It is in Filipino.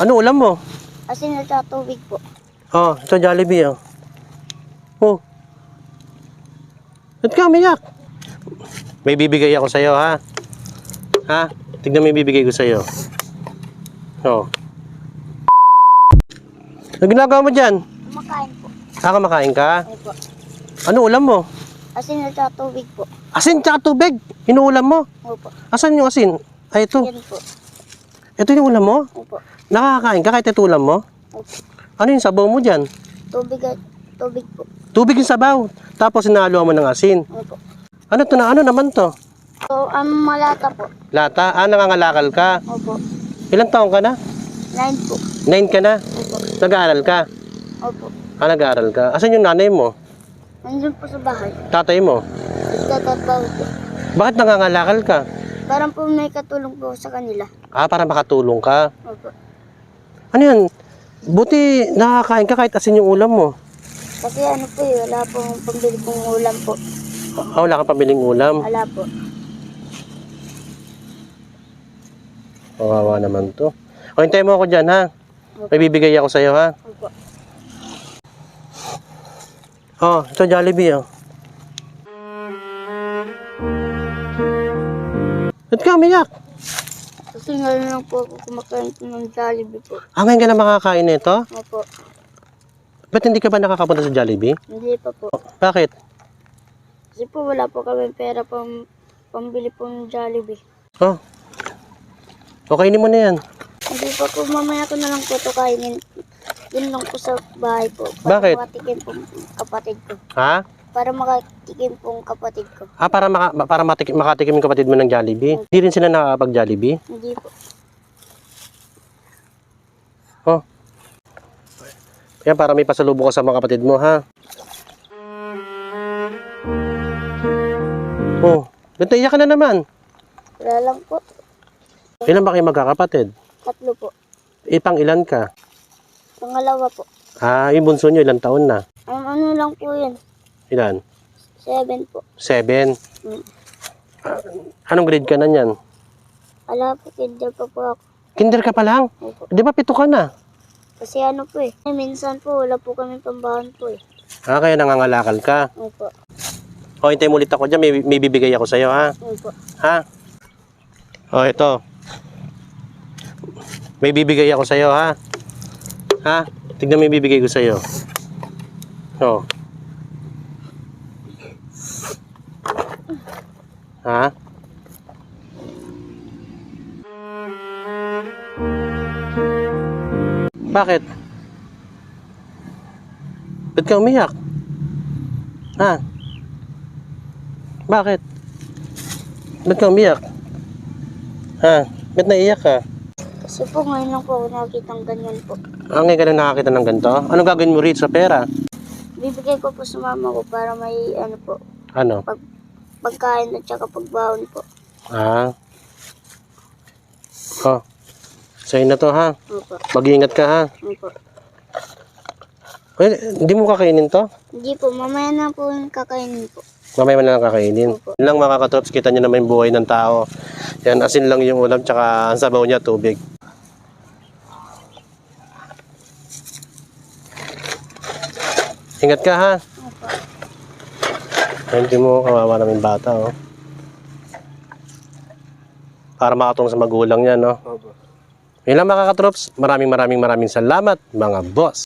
Ano ulam mo? Asin at saka tubig po. Oh, ito Jollibee oh. Oh. Ba't ka umiyak? May bibigay ako sa'yo ha. Ha? Tignan mo yung bibigay ko sa'yo. Oh. Ano ginagawa mo dyan? Kumakain po. Kumakain ka? Opo. Ano ulam mo? Asin at saka tubig po. Asin tsaka tubig. Inuulam mo. Opo. Asan yung asin? Ay, ito. Yan po. Ito yung ulam mo? Opo. Nakakain ka kahit ito ulam mo? Opo. Ano yung sabaw mo dyan? Tubig po. Tubig yung sabaw. Tapos inaluan mo ng asin. Opo. Ano to na? Ano naman to? So, malata po. Lata? Ah, nangangalakal ka. Opo. Ilang taong ka na? 9 po. 9 ka na? Opo. Nag-aaral ka? Opo. Ah, nag-aaral ka. Asan yung nanay mo? Nandun po sa bahay. Tatay mo? Nagtatrabaho po. Bakit nangangalakal ka? Parang po may katulong po sa kanila. Ah, para makatulong ka. Opo. Ano yan? Buti nakakain ka kahit asin yung ulam mo. Kasi ano po wala pong pambili pong ulam po. Ah, wala kang pamiling ulam. Wala po. Kawawa naman to. O, hintayin mo ako dyan ha. May bibigay ako sa'yo ha. Opo. Oh, ito Jollibee oh. Ba't ka umiyak? Kasi ngayon lang po ako kumakain po ng Jollibee po. Ah, ngayon ka na makakain nito? Opo. Ba't hindi ka ba nakakapunta sa Jollibee? Hindi pa po. Bakit? Kasi po wala po kami pera pambili po ng Jollibee. Oh. Okay, mo na yan. Hindi pa po, mamaya ko na lang po ito kainin. Yun lang po sa bahay po. Bakit? Para makatikim po kapatid ko. Ha? Para makatikim po kapatid ko. Ah, para makatikim yung kapatid mo ng Jollibee? Hindi rin sila nakakapag-Jollibee? Hindi po. Oh. Yan, para may pasalubong ka sa mga kapatid mo, ha? Oh, ba't naiyak ka na naman? Wala lang po. Ilan ba kayo magkakapatid? 3 po. Ipang ilan ka? Pangalawa po. Ah, yung bunso nyo, ilang taon na? Ano lang po yun? Ilan? 7 po. 7? Mm. Anong grade ka na niyan? Wala po, kinder pa po ako. Kinder ka pa lang? Opo. Di ba 7 ka na? Kasi ano po minsan po wala po kami pambahan po Ah, kaya nangangalakal ka. Opo. O, hintay mo ulit ako dyan. May bibigay ako sa'yo, ha? Opo. Ha? O, ito. May bibigay ako sa'yo, ha? Ha? Tignan mo yung bibigay ko sa'yo. O. Ha? Bakit? Ba't ka umiyak? Ha? Bakit? Ba't ka umiyak? Ha? Ba't naiyak ka? Kasi po ngayon lang po ako nakakitang ganyan po. Ah, ngayon ka lang nakakita ng ganito? Anong gagawin mo rito sa pera? Bibigay ko po sa mama ko para may ano po, Ano? pagkain at saka pagbaon po. Ah. Oh. Sa'yo na to, ha? Opo. Mag-iingat ka, ha? Opo. Hindi mo kakainin to? Hindi po, mamaya na po yung kakainin po. Mamaya mo na lang kakainin. Opo. Yun lang mga katrops, kita nyo naman yung buhay ng tao. Yan, asin lang yung ulam, tsaka ang sabaw niya, tubig. Ingat ka, ha? Opo. Hindi mo kawawa namin bata, oh. Para makatulong sa magulang niya, no? Opo. Yun lang mga katrops, maraming salamat, mga boss.